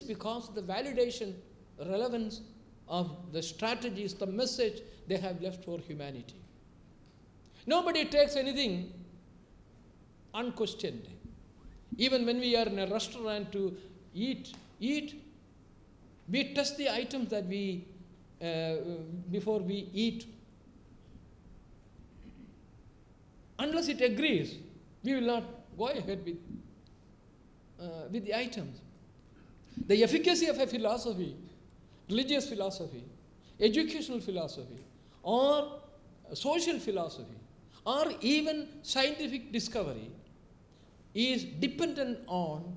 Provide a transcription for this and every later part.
because of the validation, relevance of the strategies, the message they have left for humanity. Nobody takes anything unquestioned. Even when we are in a restaurant to eat, we test the items that we before we eat. Unless it agrees, we will not go ahead with the items. The efficacy of a philosophy, religious philosophy, educational philosophy, or social philosophy, or even scientific discovery is dependent on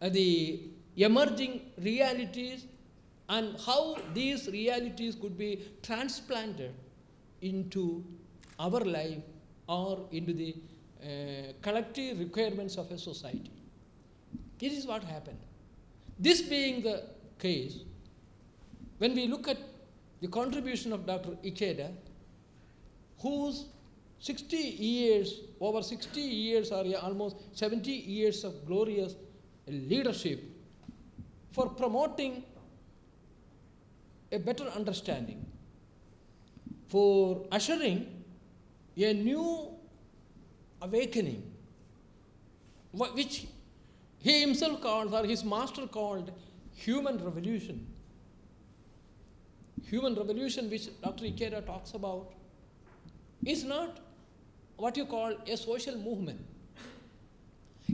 the emerging realities and how these realities could be transplanted into our life or into the collective requirements of a society. This is what happened. This being the case, when we look at the contribution of Dr. Ikeda, whose over 60 years or almost 70 years of glorious leadership for promoting a better understanding, for ushering a new awakening, which he himself called, or his master called, human revolution. Human revolution, which Dr. Ikeda talks about, is not what you call a social movement.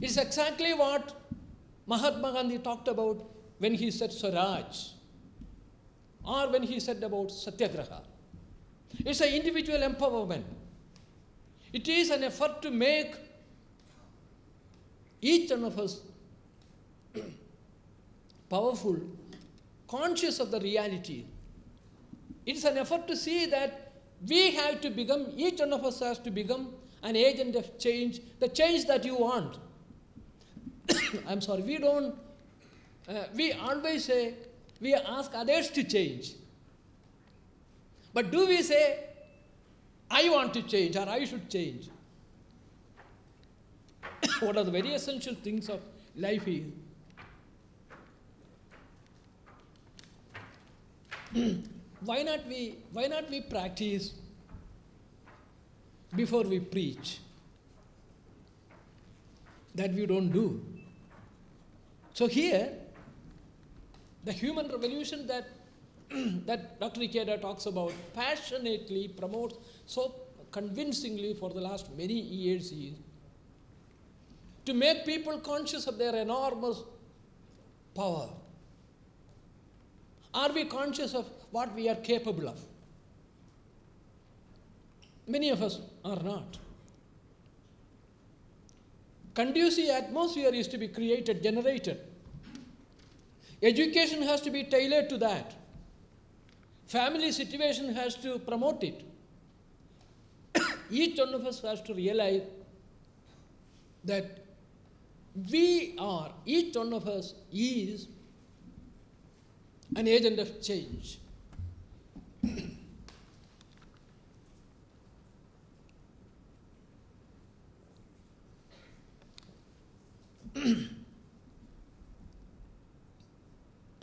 It's exactly what Mahatma Gandhi talked about when he said Swaraj, or when he said about Satyagraha. It's an individual empowerment. It is an effort to make each one of us powerful, conscious of the reality. It's an effort to see that we have to become, each one of us has to become an agent of change, the change that you want. I'm sorry, we always say, we ask others to change. But do we say, I want to change or I should change? What are the very essential things of life is? Why not we practice before we preach? That we don't do. So here, the human revolution that Dr. Ikeda talks about, passionately promotes so convincingly for the last many years, is to make people conscious of their enormous power. Are we conscious of what we are capable of? Many of us are not. Conducive atmosphere is to be created, generated. Education has to be tailored to that. Family situation has to promote it. Each one of us has to realize that each one of us is an agent of change.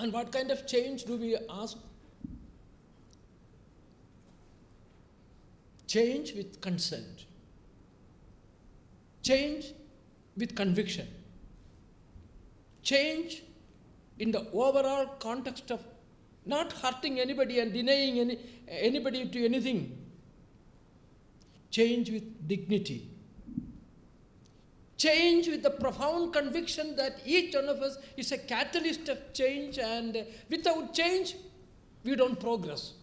And what kind of change do we ask? Change with consent. Change with conviction. Change in the overall context of not hurting anybody and denying anybody to anything. Change with dignity. Change with the profound conviction that each one of us is a catalyst of change, and without change, we don't progress.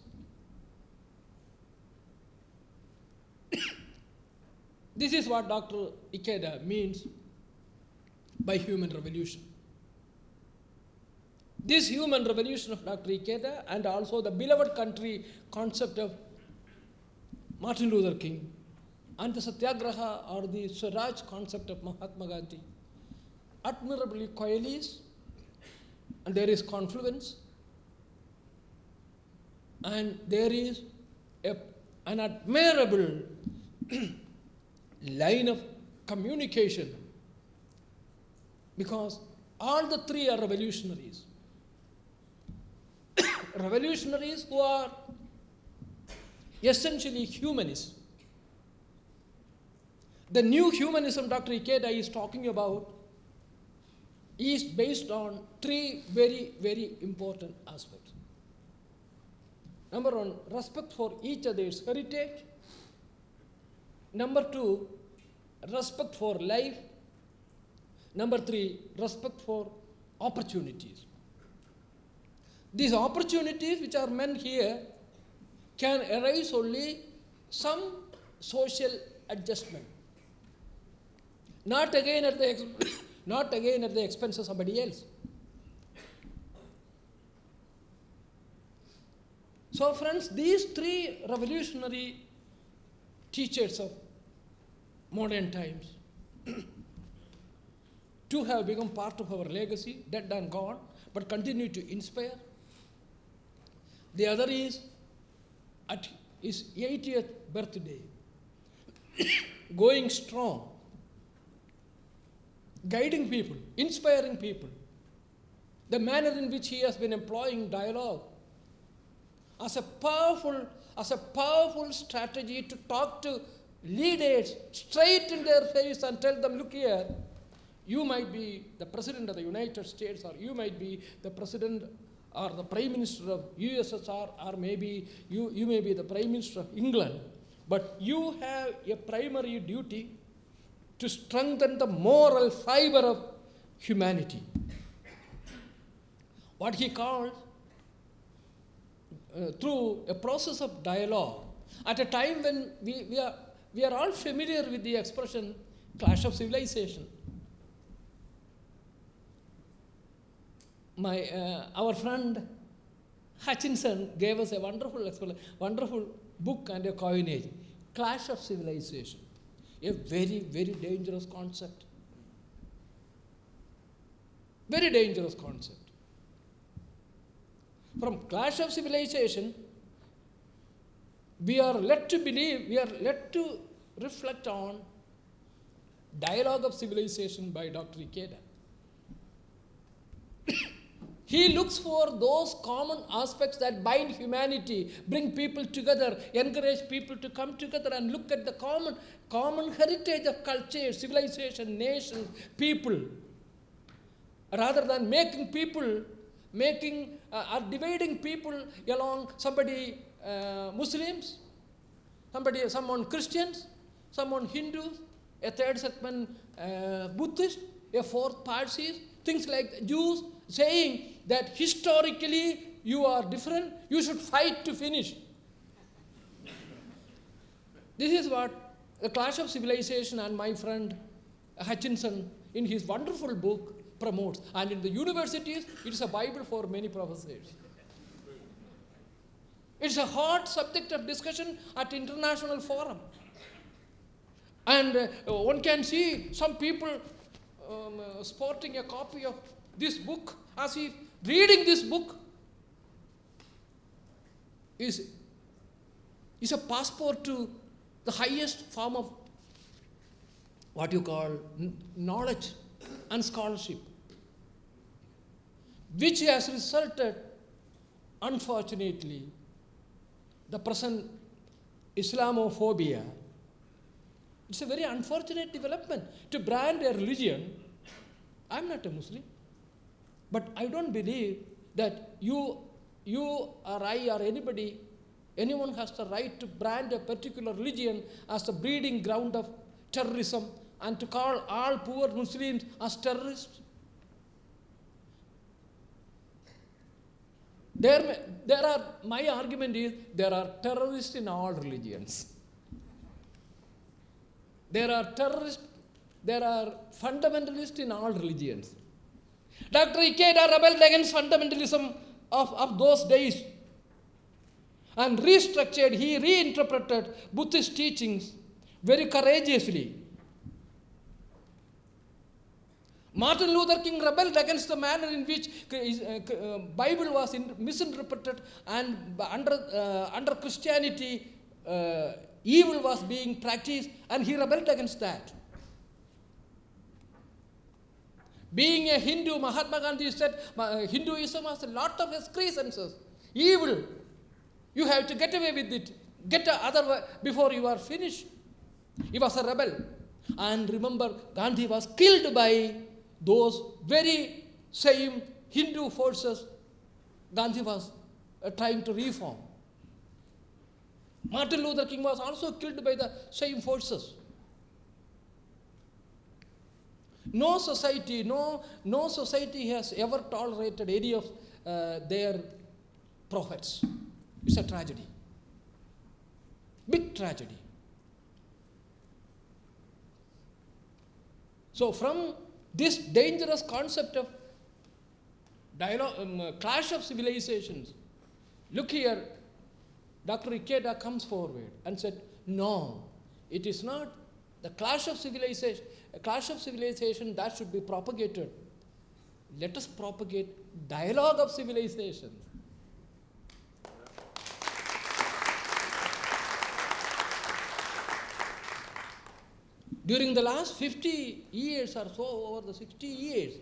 This is what Dr. Ikeda means by human revolution. This human revolution of Dr. Ikeda, and also the beloved country concept of Martin Luther King, and the Satyagraha or the Swaraj concept of Mahatma Gandhi, admirably coalesce, and there is confluence, and there is an admirable line of communication, because All the three are revolutionaries. Revolutionaries who are essentially humanists. The new humanism Dr. Ikeda is talking about is based on three very, very important aspects. Number one, respect for each other's heritage. Number two, respect for life. Number three, respect for opportunities. These opportunities which are meant here can arise only some social adjustment. Not again at the expense of somebody else. So friends, these three revolutionary teachers of modern times two have become part of our legacy, dead and gone, but continue to inspire. The other is at his 80th birthday, going strong, guiding people, inspiring people. The manner in which he has been employing dialogue as a powerful strategy to talk to leaders straight in their face and tell them, look here, you might be the President of the United States, or you might be the President or the Prime Minister of USSR, or maybe you may be the Prime Minister of England, but you have a primary duty to strengthen the moral fiber of humanity. What he called, through a process of dialogue, at a time when we are all familiar with the expression clash of civilization. Our friend Hutchinson gave us a wonderful book and a coinage, Clash of Civilization, a very, very dangerous concept. Very dangerous concept. From Clash of Civilization, we are led to reflect on Dialogue of Civilization by Dr. Ikeda. He looks for those common aspects that bind humanity, bring people together, encourage people to come together and look at the common heritage of culture, civilization, nations, people, rather than dividing people along somebody Muslims, someone Christians, someone Hindus, a third segment Buddhist, a fourth Parsis, things like Jews, saying that historically you are different, you should fight to finish. This is what the Clash of Civilization and my friend Hutchinson in his wonderful book promotes. And in the universities, it is a Bible for many professors. It's a hot subject of discussion at international forum. And one can see some people sporting a copy of this book, as if reading this book is a passport to the highest form of what you call knowledge and scholarship, which has resulted, unfortunately, the present Islamophobia. It's a very unfortunate development to brand a religion. I'm not a Muslim, but I don't believe that you or I or anyone has the right to brand a particular religion as the breeding ground of terrorism and to call all poor Muslims as terrorists. My argument is there are terrorists in all religions. There are fundamentalists in all religions. Dr. Ikeda rebelled against fundamentalism of those days and he reinterpreted Buddhist teachings very courageously. Martin Luther King rebelled against the manner in which Bible was misinterpreted, and under Christianity evil was being practiced, and he rebelled against that. Being a Hindu, Mahatma Gandhi said Hinduism has a lot of excrescences, evil. You have to get away with it. Get other way before you are finished. He was a rebel. And remember, Gandhi was killed by those very same Hindu forces Gandhi was trying to reform. Martin Luther King was also killed by the same forces. No society has ever tolerated any of their prophets. It's a tragedy. Big tragedy. So from this dangerous concept of dialogue, clash of civilizations, look here, Dr. Ikeda comes forward and said, no, it is not the clash of civilization. A clash of civilization that should be propagated. Let us propagate dialogue of civilization. During the last 50 years or so, over the 60 years,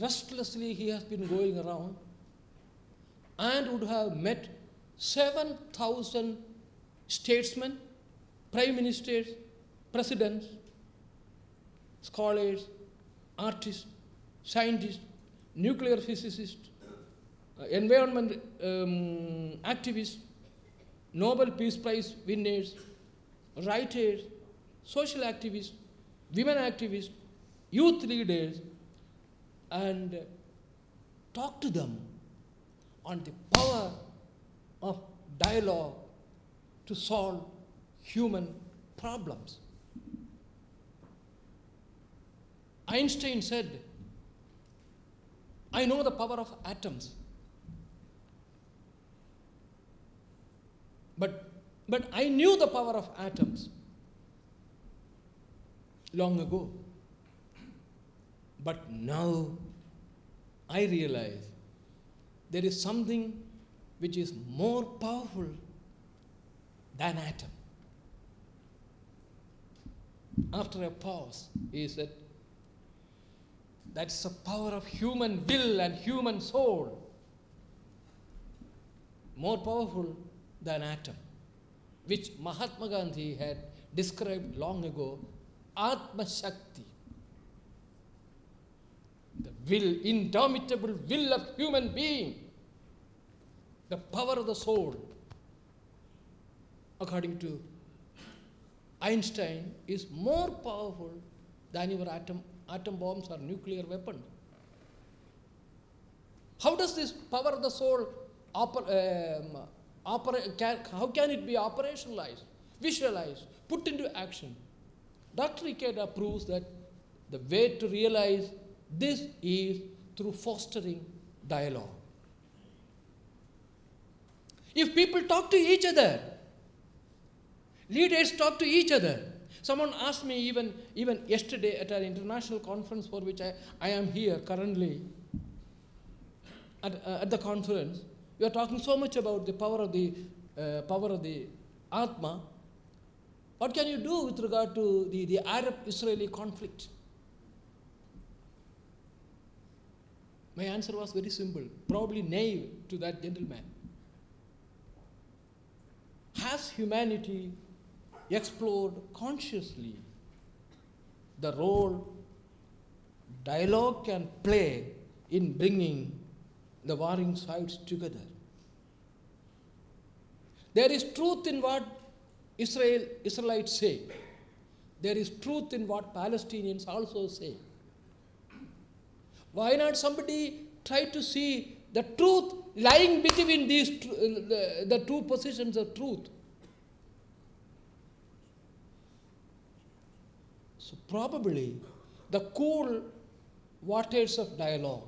restlessly he has been going around and would have met 7,000 statesmen, prime ministers, presidents, scholars, artists, scientists, nuclear physicists, environment activists, Nobel Peace Prize winners, writers, social activists, women activists, youth leaders, and talk to them on the power of dialogue to solve human problems. Einstein said, I know the power of atoms, but I knew the power of atoms long ago. But now I realize there is something which is more powerful than atom. After a pause, he said, that's the power of human will and human soul. More powerful than atom, which Mahatma Gandhi had described long ago, Atma Shakti. The will, indomitable will of human being, the power of the soul, according to Einstein, is more powerful than your atom bombs or nuclear weapons. How does this power of the soul how can it be operationalized, visualized, put into action? Dr. Ikeda proves that the way to realize this is through fostering dialogue. If people talk to each other, leaders talk to each other. Someone asked me even yesterday at an international conference for which I am here currently at the conference. We are talking so much about the power of the Atma. What can you do with regard to the Arab-Israeli conflict? My answer was very simple, probably naive to that gentleman. Has humanity explored consciously the role dialogue can play in bringing the warring sides together? There is truth in what Israelites say. There is truth in what Palestinians also say. Why not somebody try to see the truth lying between these the two positions of truth? So probably the cool waters of dialogue,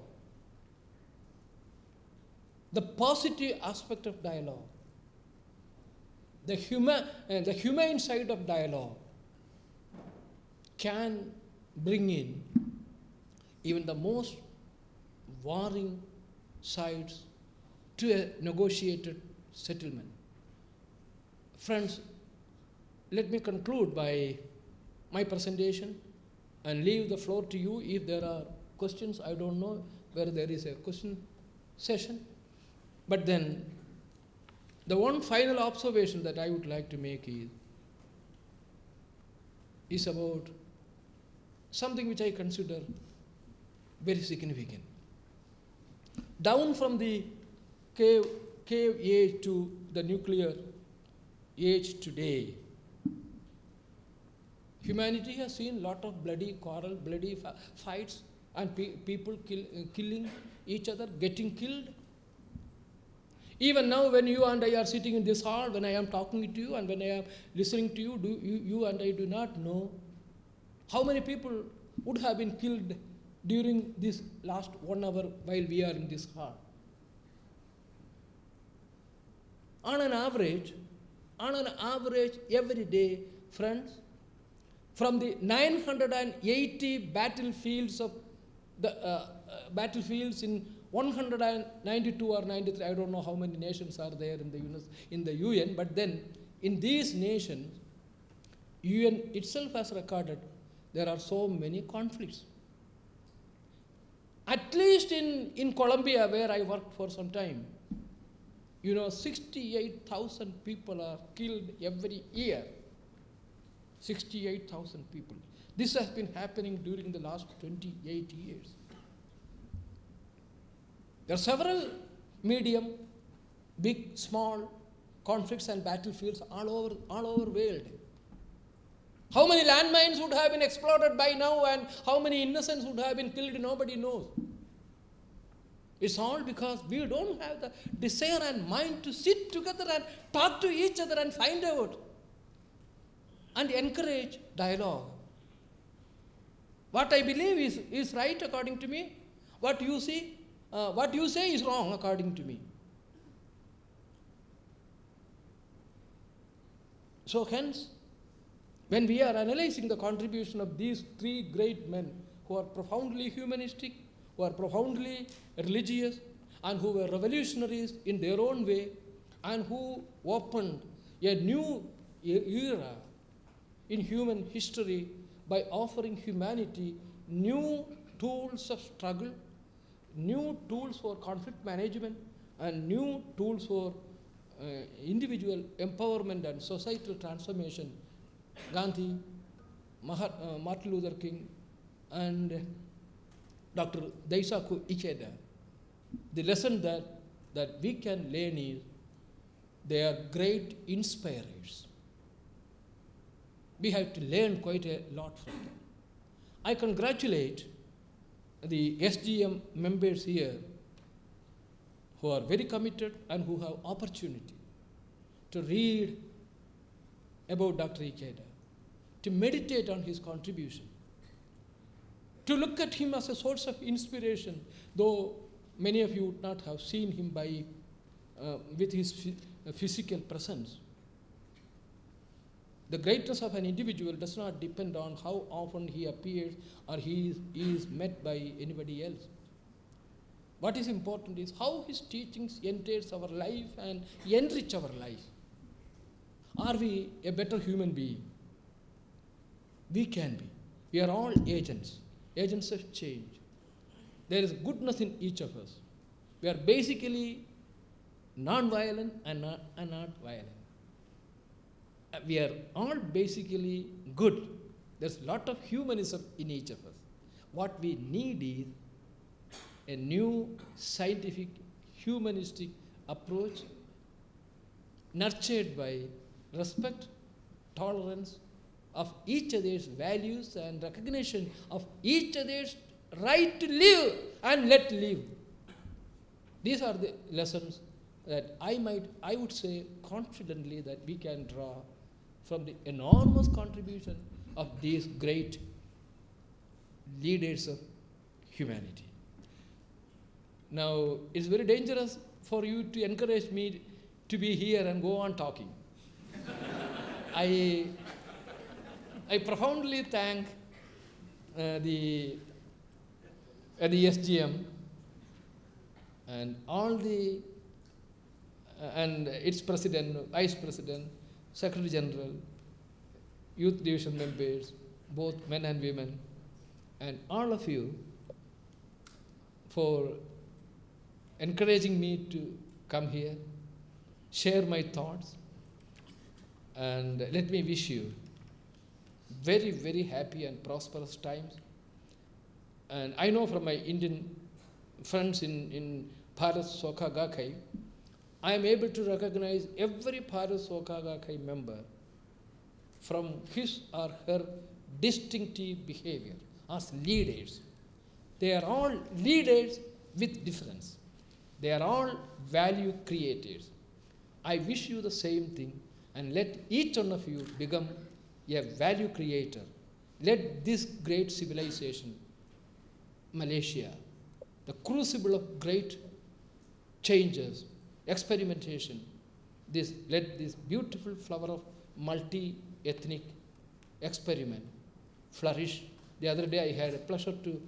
the positive aspect of dialogue, the humane side of dialogue can bring in even the most warring sides to a negotiated settlement. Friends, let me conclude by my presentation and leave the floor to you if there are questions. I don't know whether there is a question session. But then, the one final observation that I would like to make is about something which I consider very significant. Down from the cave age to the nuclear age today, humanity has seen a lot of bloody quarrel, bloody fights, and people killing each other, getting killed. Even now, when you and I are sitting in this hall, when I am talking to you and when I am listening to you, you and I do not know how many people would have been killed during this last 1 hour while we are in this hall. On an average, every day, friends, from the 980 battlefields of the battlefields in 192 or 93, I don't know how many nations are there in the UN, but then in these nations, UN itself has recorded there are so many conflicts. At least in Colombia, where I worked for some time, 68,000 people are killed every year. 68,000 people. This has been happening during the last 28 years. There are several medium, big, small conflicts and battlefields all over world. How many landmines would have been exploded by now and how many innocents would have been killed, nobody knows. It's all because we don't have the desire and mind to sit together and talk to each other and find out and encourage dialogue. What I believe is right according to me. What you say is wrong according to me. So hence, when we are analyzing the contribution of these three great men who are profoundly humanistic, who are profoundly religious, and who were revolutionaries in their own way, and who opened a new era in human history by offering humanity new tools of struggle, new tools for conflict management, and new tools for individual empowerment and societal transformation. Gandhi, Martin Luther King, and Dr. Daisaku Ikeda. The lesson that we can learn is they are great inspirers. We have to learn quite a lot from them. I congratulate the SGM members here who are very committed and who have opportunity to read about Dr. Ikeda, to meditate on his contribution, to look at him as a source of inspiration, though many of you would not have seen him with his physical presence. The greatness of an individual does not depend on how often he appears or he is met by anybody else. What is important is how his teachings enters our life and enrich our life. Are we a better human being? We can be. We are all agents of change. There is goodness in each of us. We are basically non-violent and not violent. We are all basically good. There's a lot of humanism in each of us. What we need is a new scientific, humanistic approach nurtured by respect, tolerance of each other's values and recognition of each other's right to live and let live. These are the lessons that I would say confidently that we can draw from the enormous contribution of these great leaders of humanity. Now, it's very dangerous for you to encourage me to be here and go on talking. I profoundly thank the SGM and all the and its president, vice president, secretary general, youth division members, both men and women, and all of you for encouraging me to come here, share my thoughts, and let me wish you very, very happy and prosperous times. And I know from my Indian friends in Bharat Soka Gakkai, I am able to recognize every Bharat Soka Gakkai member from his or her distinctive behavior as leaders. They are all leaders with difference. They are all value creators. I wish you the same thing, and let each one of you become a value creator. Let this great civilization, Malaysia, the crucible of great changes, experimentation, let this beautiful flower of multi-ethnic experiment flourish. The other day I had a pleasure to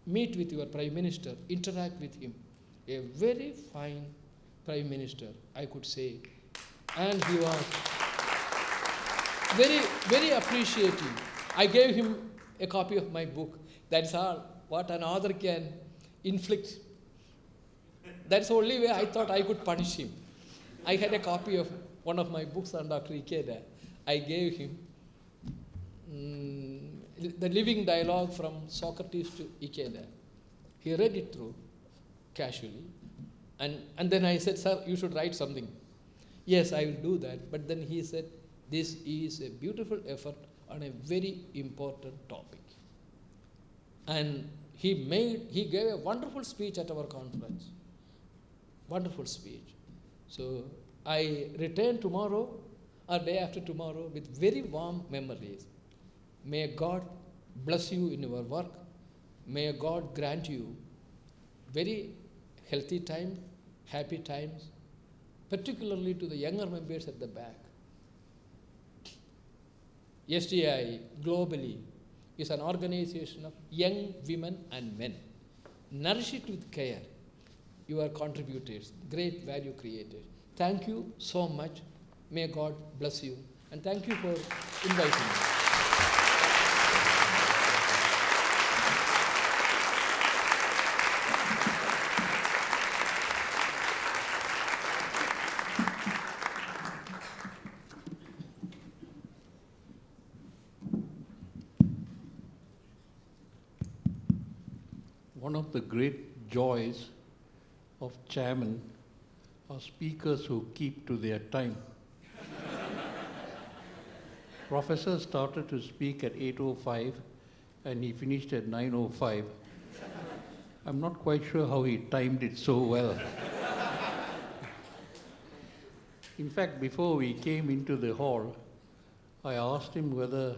meet with your Prime Minister, interact with him. A very fine Prime Minister, I could say. And he was very, very appreciative. I gave him a copy of my book. That's all what an author can inflict. That's the only way I thought I could punish him. I had a copy of one of my books on Dr. Ikeda. I gave him the living dialogue from Socrates to Ikeda. He read it through casually. And then I said, sir, you should write something. Yes, I will do that. But then he said, this is a beautiful effort on a very important topic. And he gave a wonderful speech at our conference. Wonderful speech. So I return tomorrow or day after tomorrow with very warm memories. May God bless you in your work. May God grant you very healthy times, happy times, particularly to the younger members at the back. SDI globally is an organization of young women and men. Nourish it with care. You are contributors, great value creators. Thank you so much. May God bless you. And thank you for inviting me. One of the great joys of chairmen are speakers who keep to their time. Professor started to speak at 8:05 and he finished at 9:05. I'm not quite sure how he timed it so well. In fact, before we came into the hall, I asked him whether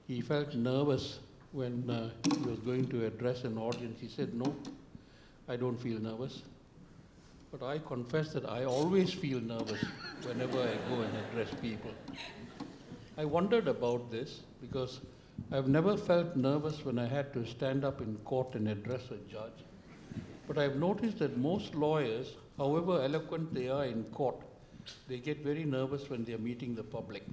he felt nervous when he was going to address an audience. He said, no, I don't feel nervous. But I confess that I always feel nervous whenever I go and address people. I wondered about this because I've never felt nervous when I had to stand up in court and address a judge. But I've noticed that most lawyers, however eloquent they are in court, they get very nervous when they're meeting the public.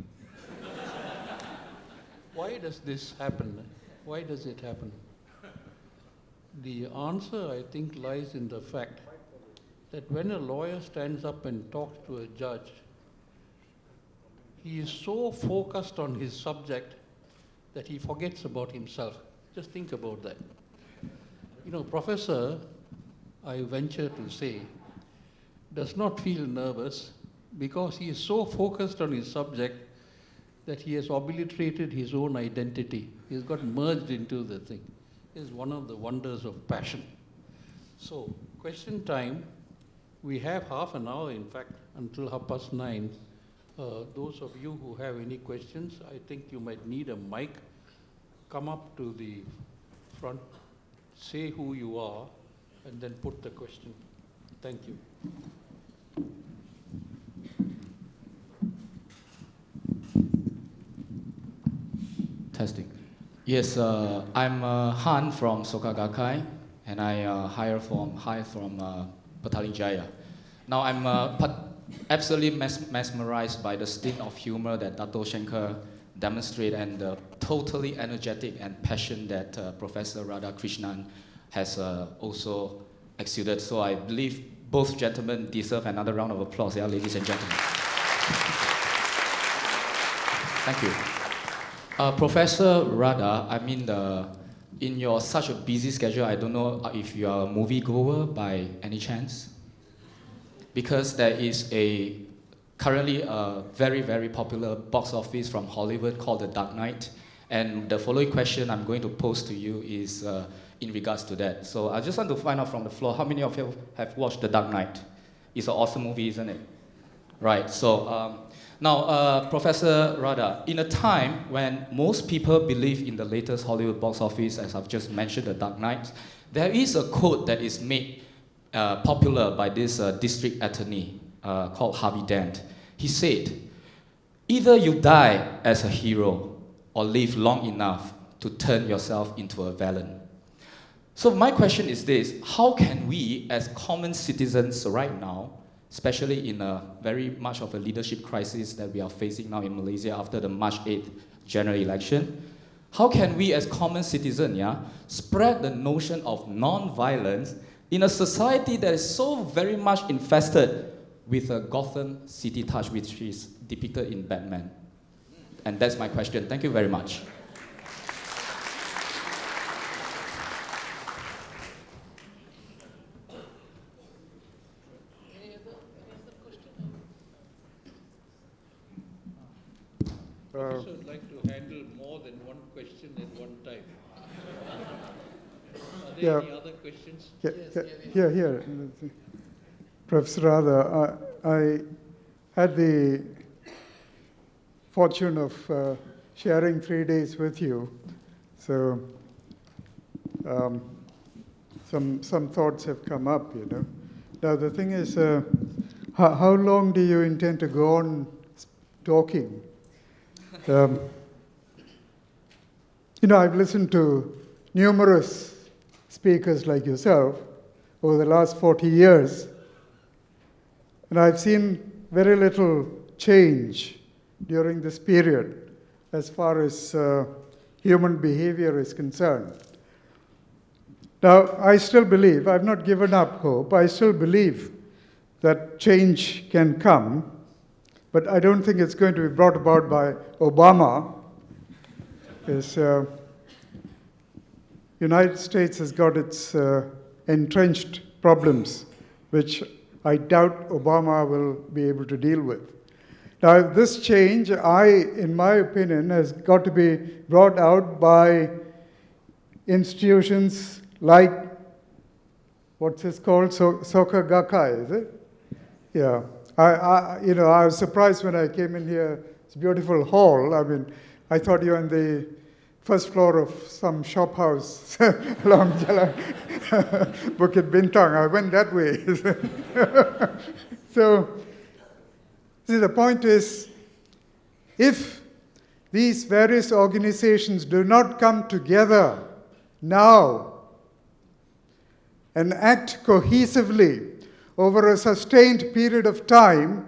Why does this happen? Why does it happen? The answer, I think, lies in the fact that when a lawyer stands up and talks to a judge, he is so focused on his subject that he forgets about himself. Just think about that. You know, Professor, I venture to say, does not feel nervous because he is so focused on his subject that he has obliterated his own identity. He's got merged into the thing. It's one of the wonders of passion. So, question time. We have half an hour, in fact, until 9:30. Those of you who have any questions, I think you might need a mic. Come up to the front, say who you are, and then put the question. Thank you. Testing. Yes, I'm Han from Soka Gakkai, and I hired from Petaling Jaya. Now I'm absolutely mesmerized by the stint of humor that Dato Shankar demonstrate and the totally energetic and passion that Professor Radhakrishnan has also exuded. So I believe both gentlemen deserve another round of applause, yeah, ladies and gentlemen. Thank you. Professor Radha, I mean, in your such a busy schedule, I don't know if you are a moviegoer by any chance? Because there is currently a very, very popular box office from Hollywood called The Dark Knight. And the following question I'm going to pose to you is in regards to that. So I just want to find out from the floor, how many of you have watched The Dark Knight? It's an awesome movie, isn't it? Right, so now, Professor Radha, in a time when most people believe in the latest Hollywood box office, as I've just mentioned, The Dark Knight, there is a quote that is made popular by this district attorney called Harvey Dent. He said, either you die as a hero or live long enough to turn yourself into a villain. So my question is this: how can we as common citizens right now, especially in a very much of a leadership crisis that we are facing now in Malaysia after the March 8th general election, how can we as common citizens spread the notion of non-violence in a society that is so very much infested with a Gotham City touch, which is depicted in Batman? And that's my question. Thank you very much. Professor would like to handle more than one question at one time. Are there any other questions? Here. Professor Radha, I had the fortune of sharing 3 days with you. So some thoughts have come up, you know. Now the thing is, how long do you intend to go on talking? You know, I've listened to numerous speakers like yourself over the last 40 years, and I've seen very little change during this period as far as human behavior is concerned. Now, I still believe, I've not given up hope, I still believe that change can come, but I don't think it's going to be brought about by Obama. The United States has got its entrenched problems, which I doubt Obama will be able to deal with. Now, this change, in my opinion, has got to be brought out by institutions like, what's this called? Soka Gakkai, is it? Yeah. I was surprised when I came in here. It's a beautiful hall. I mean, I thought you were on the first floor of some shop house along Jalan Bukit Bintang. I went that way. So, see, the point is, if these various organizations do not come together now and act cohesively over a sustained period of time,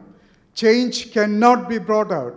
change cannot be brought out.